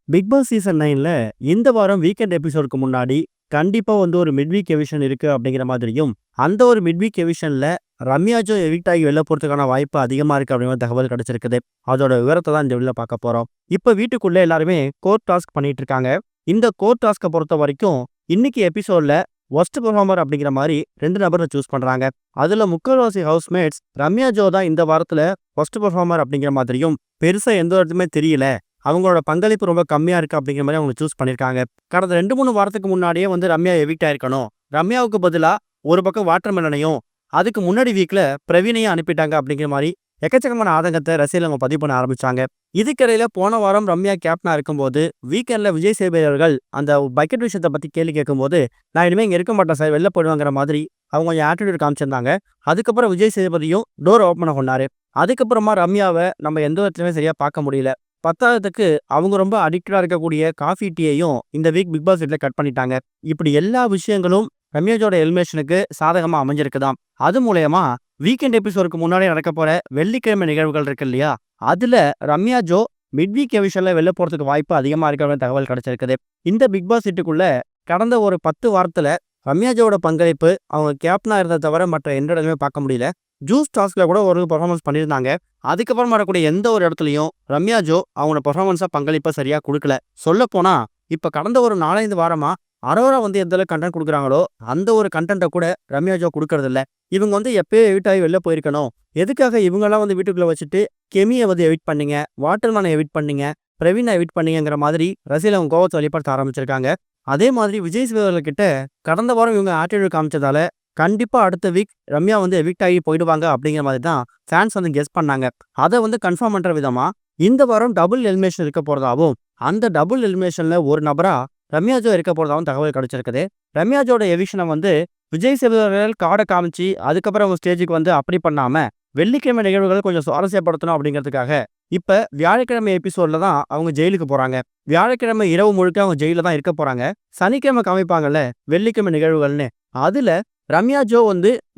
Big Boss season 9ல இந்த வாரம் weekend எபிசோடுக்கு முன்னாடி கண்டிப்பா ஒரு மிட் வீக் எவிஷன் இருக்கு அப்படிங்கிற மாதிரியும், அந்த ஒரு மிட் வீக் எவிஷன்ல ரம்யா ஜோ எவிக்ட் ஆகி வெளில போறதுக்கான வாய்ப்பு அதிகமா இருக்கு அப்படிங்கிற தகவல் கிடைச்சிருக்குது. அதோட விவரத்தை தான் இந்த வீடியோல பார்க்க போறோம். இப்ப வீட்டுக்குள்ள எல்லாருமே கோர் டாஸ்க் பண்ணிட்டு இருக்காங்க. இந்த கோர் டாஸ்கை பொறுத்த வரைக்கும் இன்னைக்கு எபிசோட்ல ஒஸ்ட் பெர்ஃபார்மர் அப்படிங்கிற மாதிரி 2 நபரை சூஸ் பண்றாங்க. அதுல முக்கால்வாசி ஹவுஸ்மேட்ஸ் ரம்யா ஜோ தான் இந்த வாரத்துல ஒஸ்ட் பெர்ஃபார்மர் அப்படிங்கிற மாதிரியும், பெருசா எந்த இடத்துமே தெரியல, அவங்களோட பங்களிப்பு ரொம்ப கம்மியா இருக்கு அப்படிங்கிற மாதிரி அவங்க சூஸ் பண்ணிருக்காங்க. கடந்த 2-3 வாரத்துக்கு முன்னாடியே ரம்யா எவிக்ட் ஆயிருக்கணும். ரம்யாவுக்கு பதிலா ஒரு பக்கம் வாட்டர்மெலனையும், அதுக்கு முன்னாடி வீக்ல பிரவீனையும் அனுப்பிட்டாங்க அப்படிங்கிற மாதிரி எக்கச்சக்கமான ஆதங்கத்தை ரசிகர்கள் பதிவு பண்ண ஆரம்பிச்சாங்க. இதுக்கிடையில போன வாரம் ரம்யா கேப்டனா இருக்கும்போது வீக்கெண்ட்ல விஜய் சேதுபதி அவர்கள் அந்த பக்கெட் விஷயத்தை பத்தி கேள்வி கேட்கும்போது, நான் இனிமே இங்க இருக்க மாட்டேன் சார், வெளில போயிடுவாங்கிற மாதிரி அவங்க கொஞ்சம் ஆட்டிடியூட் காமிச்சிருந்தாங்க. அதுக்கப்புறம் விஜய் சேதுபதியும் டோர் ஓப்பன் பண்ணாரு. அதுக்கப்புறமா ரம்யாவை நம்ம எந்த இடத்துலயுமே சரியா பார்க்க முடியல. பத்தாததுக்கு அவங்க ரொம்ப அடிக்டடா இருக்கக்கூடிய காஃபி டீயையும் இந்த வீக் பிக் பாஸ் வீட்ல கட் பண்ணிட்டாங்க. இப்படி எல்லா விஷயங்களும் ரம்யாஜோட எலிமினேஷனுக்கு சாதகமா அமைஞ்சிருக்குதாம். அது மூலயமா வீக்கெண்ட் எபிசோடுக்கு முன்னாடி நடக்க போற வெள்ளிக்கிழமை நிகழ்வுகள் இருக்கு இல்லையா, அதுல ரம்யா ஜோ மிட் வீக் எவிஷன்ல வெளில போறதுக்கு வாய்ப்பு அதிகமா இருக்கிற தகவல் கிடைச்சிருக்குது. இந்த பிக் பாஸ் வீட்டுக்குள்ள கடந்த ஒரு 10 வாரத்துல ரம்யாஜோட பங்களிப்பு அவங்க கேப்டனா இருந்ததை தவிர மற்ற எந்த இடத்துலயுமே பார்க்க முடியல. ஜூஸ் டாஸ்க்ல கூட ஒரு பெர்ஃபார்மன்ஸ் பண்ணியிருந்தாங்க. அதுக்கப்புறம் வரக்கூடிய எந்த ஒரு இடத்துலையும் ரம்யா ஜோ அவங்களோட பெர்ஃபார்மன்ஸா பங்களிப்பை சரியா கொடுக்கல. சொல்ல போனா இப்ப கடந்த ஒரு 4-5 வாரமா அரோரா எந்த அளவுக்கு கண்டென்ட் கொடுக்குறாங்களோ அந்த ஒரு கண்டென்ட்டை கூட ரம்யா ஜோ கொடுக்கறது இல்ல. இவங்க எப்பயோ எவிட் ஆகி வெளில போயிருக்கணும். எதுக்காக இவங்கெல்லாம் வீட்டுக்குள்ள வச்சுட்டு கெமியை எவிட் பண்ணீங்க, வாட்டர்மேனை எவிட் பண்ணீங்க, பிரவீனை எவிட் பண்ணீங்கிற மாதிரி ரசிகர்கள் அவங்க கோவத்தை வெளிப்படுத்த ஆரம்பிச்சிருக்காங்க. அதே மாதிரி விஜய் சேதுபதி கிட்ட கடந்த வாரம் இவங்க ஆட்டிடியூட் காமிச்சதால கண்டிப்பா அடுத்த வீக் ரம்யா எவிக்ட் ஆகி போயிடுவாங்க அப்படிங்கிற மாதிரி தான் ஃபேன்ஸ் கெஸ் பண்ணாங்க. அதை கன்ஃபார்ம் பண்ற விதமா இந்த வாரம் டபுள் எலிமினேஷன் இருக்க போறதாவும், அந்த டபுள் எலிமினேஷன்ல ஒரு நபரா ரம்யா ஜோ இருக்க போறதாவும் தகவல் கிடைச்சிருக்குது. ரம்யா ஜோட எவிக்ஷனை விஜய் சேதுபதி கார்டை காமிச்சு அதுக்கப்புறம் அவங்க ஸ்டேஜுக்கு அப்படி பண்ணாம வெள்ளிக்கிழமை நிகழ்வுகளை கொஞ்சம் சுவாரஸ்யப்படுத்தணும் அப்படிங்கிறதுக்காக இப்ப வியாழக்கிழமை எபிசோட்ல தான் அவங்க ஜெயிலுக்கு போறாங்க. வியாழக்கிழமை இரவு முழுக்க அவங்க ஜெயில தான் இருக்க போறாங்க. சனிக்கிழமை காமிப்பாங்கல்ல வெள்ளிக்கிழமை நிகழ்வுகள்னு, அதுல ரம்யா ஜோ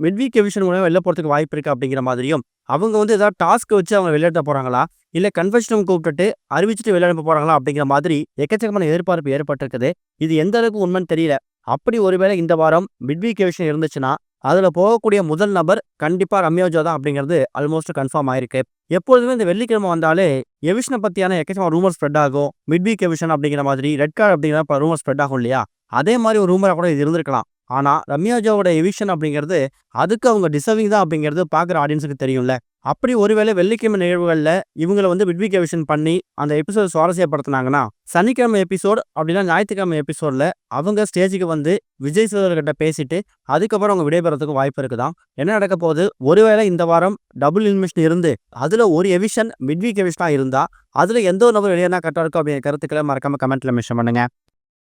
மிட் வீக் எவிஷன் மூலம் வெளில போறதுக்கு வாய்ப்பு இருக்கு அப்படிங்கிற மாதிரியும், அவங்க ஏதாவது டாஸ்க் வச்சு அவங்க வெளியேற்ற போறாங்களா, இல்ல கன்வென்ஷன் கூப்பிட்டுட்டு அறிவிச்சுட்டு வெளியனுப்ப போறாங்களா அப்படிங்கிற மாதிரி எக்கச்சக்கமான எதிர்பார்ப்பு ஏற்பட்டிருக்குது. இது எந்த அளவுக்கு உண்மைன்னு தெரியல. அப்படி ஒருவேளை இந்த வாரம் மிட் வீக் எவிஷன் இருந்துச்சுன்னா அதுல போகக்கூடிய முதல் நபர் கண்டிப்பா ரம்யா ஜோ தான் அப்படிங்கிறது ஆல்மோஸ்ட் கன்ஃபார்ம் ஆயிருக்கு. எப்பொழுதுமே இந்த வெள்ளிக்கிழமை வந்தாலே எவிஷனை பத்தியான எக்கச்சக்கமான ரூமர் ஸ்ப்ரெட் ஆகும். மிட் வீக் எவிஷன் அப்படிங்கிற மாதிரி ரெட் கார்டு அப்படிங்கிற ரூமர் ஸ்ப்ரெட் ஆகும் இல்லையா, அதே மாதிரி ஒரு ரூமரா கூட இது இருந்திருக்கலாம். ஆனா ரம்யா ஜோவோட எவிக்ஷன் அப்படிங்கிறது அதுக்கு அவங்க டிசர்விங் தான் அப்படிங்கிறது பாக்குற ஆடியன்ஸுக்கு தெரியும்ல. அப்படி ஒருவேளை வெள்ளிக்கிழமை நிகழ்வுகள்ல இவங்களை மிட் வீக் எவிக்ஷன் பண்ணி அந்த எபிசோட் சுவாரஸ்யப்படுத்தினாங்கன்னா, சனிக்கிழமை எபிசோட் அப்படின்னா ஞாயிற்றுக்கிழமை எபிசோட்ல அவங்க ஸ்டேஜுக்கு விஜய் சேதுபதி பேசிட்டு அதுக்கப்புறம் அவங்க விடைபெறதுக்கு வாய்ப்பு இருக்குதான். என்ன நடக்க போகுது, ஒருவேளை இந்த வாரம் டபுள் எலிமினேஷன் இருந்து அதுல ஒரு எவிஷன் மிட் வீக் எவிஷனா இருந்தா அதுல எந்த ஒரு நபர் வெளியேனா கரெக்டா இருக்கும் அப்படிங்கிற கருத்துக்களை மறக்காம கமெண்ட்ல மென்ஷன் பண்ணுங்க.